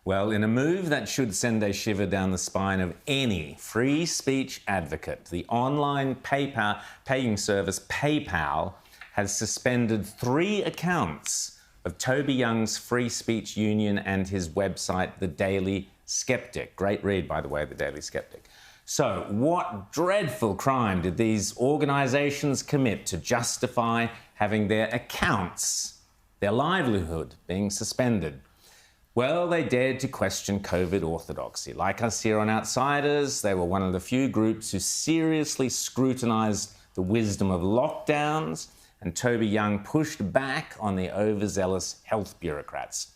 Well, in a move that should send a shiver down the spine of any free speech advocate, the online paying service PayPal has suspended 3 accounts of Toby Young's Free Speech Union and his website, The Daily Skeptic. Great read, by the way, The Daily Skeptic. So, what dreadful crime did these organisations commit to justify having their accounts, their livelihood, being suspended? Well, they dared to question COVID orthodoxy. Like us here on Outsiders, they were one of the few groups who seriously scrutinised the wisdom of lockdowns, and Toby Young pushed back on the overzealous health bureaucrats.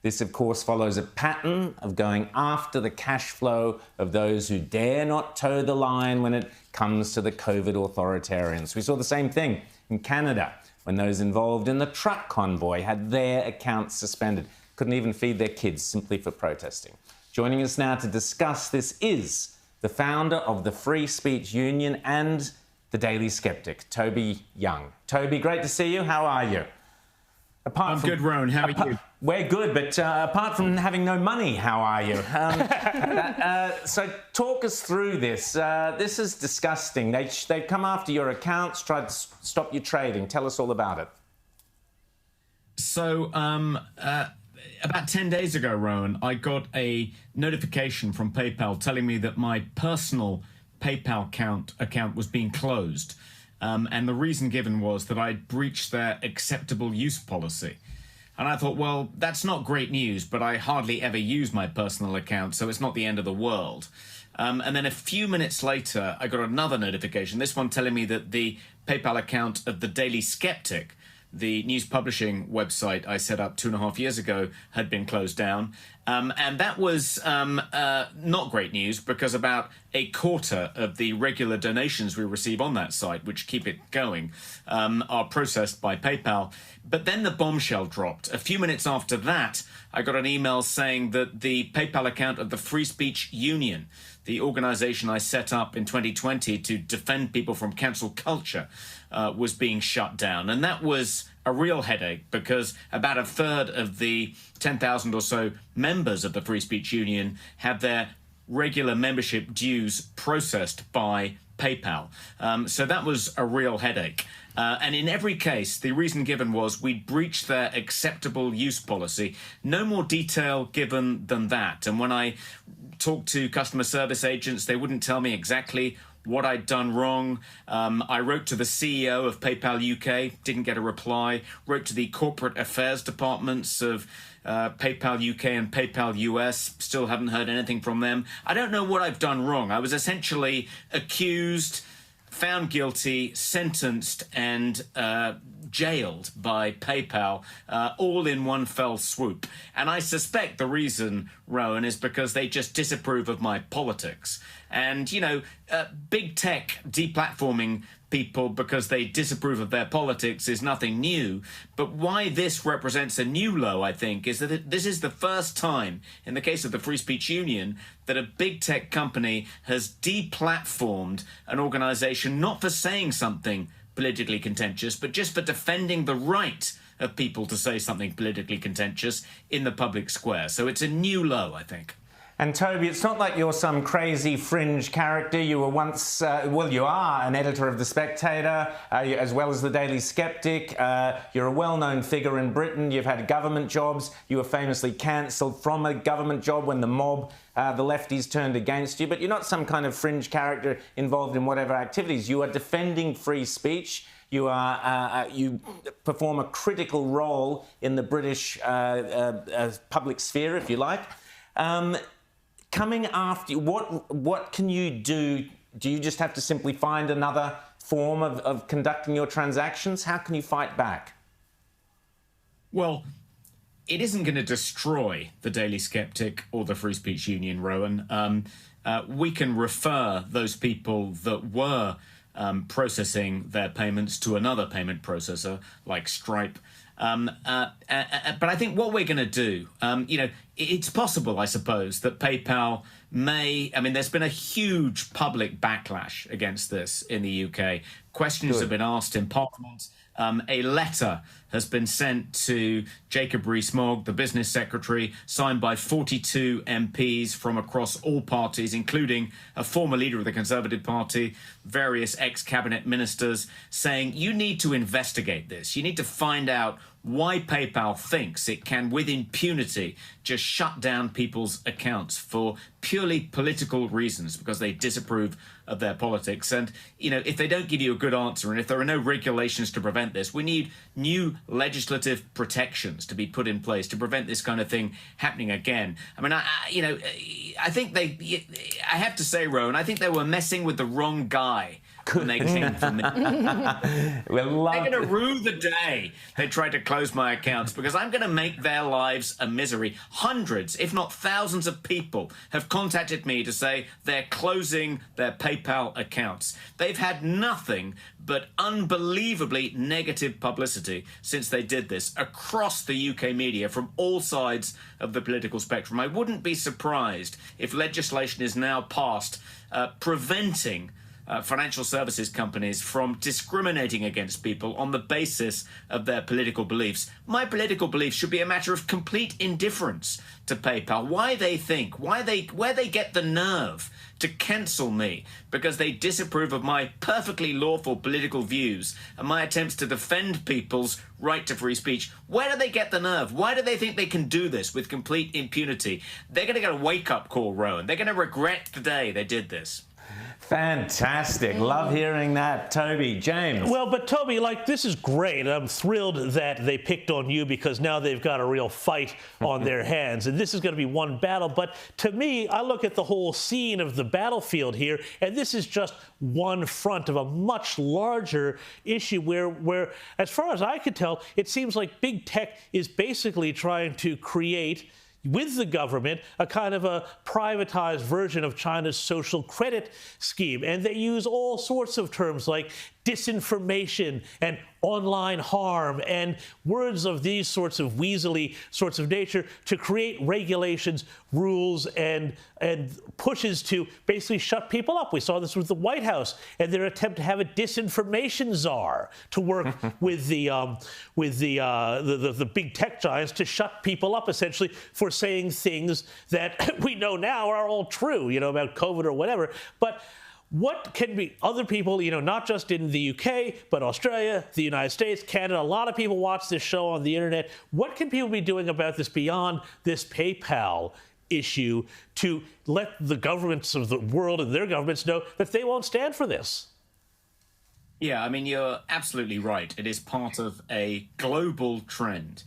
This, of course, follows a pattern of going after the cash flow of those who dare not toe the line when it comes to the COVID authoritarians. We saw the same thing in Canada when those involved in the truck convoy had their accounts suspended. Couldn't even feed their kids simply for protesting. Joining us now to discuss this is the founder of the Free Speech Union and the Daily Skeptic, Toby Young. Toby, great to see you. How are you? I'm good, Rowan. How are you? We're good, but apart from having no money, how are you? So talk us through this. This is disgusting. They've come after your accounts, tried to stop you trading. Tell us all about it. So, about 10 days ago, Rowan, I got a notification from PayPal telling me that my personal PayPal account was being closed. And the reason given was that I'd breached their acceptable use policy. And I thought, well, that's not great news, but I hardly ever use my personal account, so it's not the end of the world. And then a few minutes later, I got another notification, this one telling me that the PayPal account of the Daily Skeptic, the news publishing website I set up 2.5 years ago, had been closed down. And that was not great news because about a quarter of the regular donations we receive on that site, which keep it going, are processed by PayPal. But then the bombshell dropped. A few minutes after that, I got an email saying that the PayPal account of the Free Speech Union, the organization I set up in 2020 to defend people from cancel culture, was being shut down. And that was a real headache because about a third of the 10,000 or so members of the Free Speech Union have their regular membership dues processed by PayPal. So that was a real headache. And in every case, the reason given was we'd breached their acceptable use policy. No more detail given than that. And when I talked to customer service agents, they wouldn't tell me exactly what I'd done wrong. I wrote to the CEO of PayPal UK, didn't get a reply. Wrote to the corporate affairs departments of PayPal UK and PayPal US, still haven't heard anything from them. I don't know what I've done wrong. I was essentially accused, found guilty, sentenced, and jailed by PayPal, all in one fell swoop. And I suspect the reason, Rowan, is because they just disapprove of my politics. And, you know, big tech deplatforming people because they disapprove of their politics is nothing new. But why this represents a new low, I think, is that this is the first time, in the case of the Free Speech Union, that a big tech company has deplatformed an organization not for saying something politically contentious, but just for defending the right of people to say something politically contentious in the public square. So it's a new low, I think. And Toby, it's not like you're some crazy fringe character. You were once, well, you are an editor of The Spectator, as well as The Daily Skeptic. You're a well-known figure in Britain. You've had government jobs. You were famously cancelled from a government job when the mob, the lefties, turned against you. But you're not some kind of fringe character involved in whatever activities. You are defending free speech. You perform a critical role in the British public sphere, if you like. Coming after you, what can you do? Do you just have to simply find another form of conducting your transactions? How can you fight back? Well, it isn't going to destroy the Daily Skeptic or the Free Speech Union, Rowan. We can refer those people that were processing their payments to another payment processor like Stripe. But I think what we're going to do, you know, it's possible, I suppose, that PayPal may, I mean, there's been a huge public backlash against this in the UK. Questions have been asked in Parliament. A letter has been sent to Jacob Rees-Mogg, the business secretary, signed by 42 MPs from across all parties, including a former leader of the Conservative Party, various ex-cabinet ministers, saying you need to investigate this. You need to find out why PayPal thinks it can, with impunity, just shut down people's accounts for purely political reasons because they disapprove of their politics. And, you know, if they don't give you a good answer and if there are no regulations to prevent this, we need new legislative protections to be put in place to prevent this kind of thing happening again. I mean, I think I have to say, Rowan, I think they were messing with the wrong guy when they came from me. They're going to rue the day they tried to close my accounts because I'm going to make their lives a misery. Hundreds, if not thousands of people have contacted me to say they're closing their PayPal accounts. They've had nothing but unbelievably negative publicity since they did this across the UK media from all sides of the political spectrum. I wouldn't be surprised if legislation is now passed preventing financial services companies from discriminating against people on the basis of their political beliefs. My political beliefs should be a matter of complete indifference to PayPal. Where they get the nerve to cancel me because they disapprove of my perfectly lawful political views and my attempts to defend people's right to free speech. Where do they get the nerve? Why do they think they can do this with complete impunity? They're going to get a wake-up call, Rowan. They're going to regret the day they did this. Fantastic. Love hearing that. Toby, James. Well, but Toby, this is great. I'm thrilled that they picked on you because now they've got a real fight on their hands. And this is going to be one battle. But to me, I look at the whole scene of the battlefield here, and this is just one front of a much larger issue where, as far as I could tell, it seems like big tech is basically trying to create with the government, a kind of a privatized version of China's social credit scheme. And they use all sorts of terms like disinformation and online harm and words of these sorts of weaselly sorts of nature to create regulations, rules, and pushes to basically shut people up. We saw this with the White House and their attempt to have a disinformation czar to work with the big tech giants to shut people up essentially for saying things that we know now are all true, about COVID or whatever. But what can be other people, not just in the UK, but Australia, the United States, Canada, a lot of people watch this show on the internet. What can people be doing about this beyond this PayPal issue to let the governments of the world and their governments know that they won't stand for this? Yeah, I mean, you're absolutely right. It is part of a global trend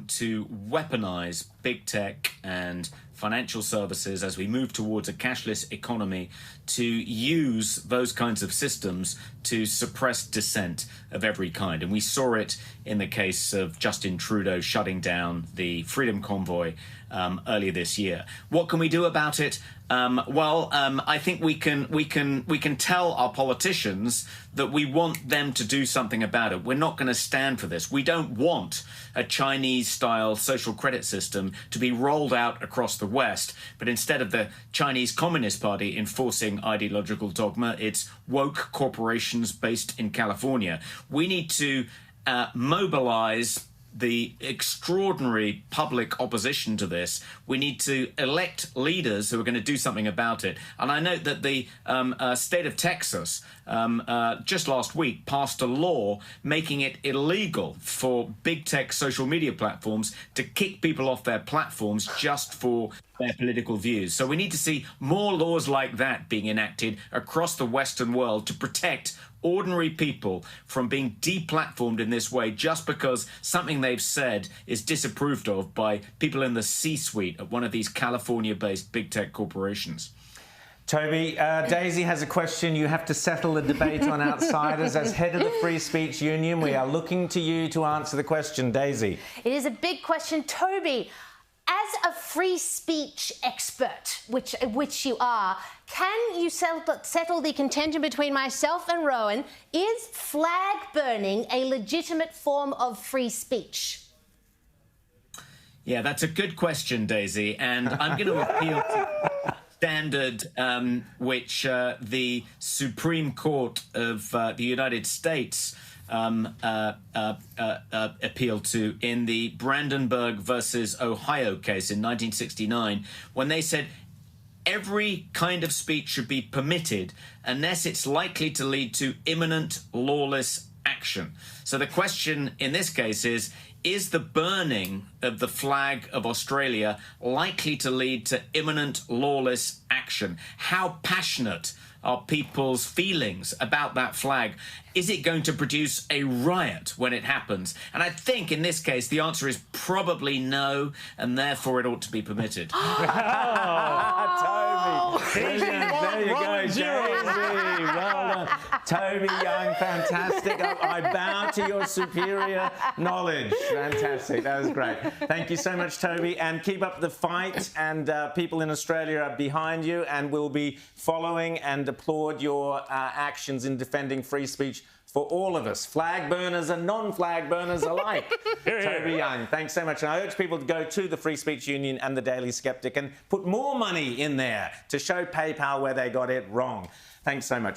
to weaponize big tech and financial services as we move towards a cashless economy, to use those kinds of systems to suppress dissent of every kind. And we saw it in the case of Justin Trudeau shutting down the Freedom Convoy earlier this year. What can we do about it? I think we can tell our politicians that we want them to do something about it. We're not going to stand for this. We don't want a Chinese-style social credit system to be rolled out across the West, but instead of the Chinese Communist Party enforcing ideological dogma, it's woke corporations based in California. We need to mobilize the extraordinary public opposition to this. We need to elect leaders who are going to do something about it. And I note that the state of Texas just last week passed a law making it illegal for big tech social media platforms to kick people off their platforms just for their political views. So we need to see more laws like that being enacted across the Western world to protect ordinary people from being deplatformed in this way just because something they've said is disapproved of by people in the C-suite at one of these California-based big tech corporations. Toby, Daisy has a question. You have to settle the debate on outsiders. As head of the Free Speech Union, we are looking to you to answer the question. Daisy. It is a big question. Toby, as a free speech expert, which you are, can you settle the contention between myself and Rowan? Is flag burning a legitimate form of free speech? Yeah, that's a good question, Daisy. And I'm going to appeal to standard which the Supreme Court of the United States appealed to in the Brandenburg versus Ohio case in 1969, when they said every kind of speech should be permitted unless it's likely to lead to imminent lawless action. So the question in this case is the burning of the flag of Australia likely to lead to imminent lawless action? How passionate are people's feelings about that flag? Is it going to produce a riot when it happens? And I think in this case, the answer is probably no, and therefore it ought to be permitted. Toby, brilliant. There you go, JZ. Well done. Toby Young, fantastic. I bow to your superior knowledge. Fantastic. That was great. Thank you so much, Toby. And keep up the fight. And people in Australia are behind you and will be following and applaud your actions in defending free speech for all of us, flag burners and non-flag burners alike. Toby Young, thanks so much. And I urge people to go to the Free Speech Union and the Daily Skeptic and put more money in there to show PayPal where they got it wrong. Thanks so much.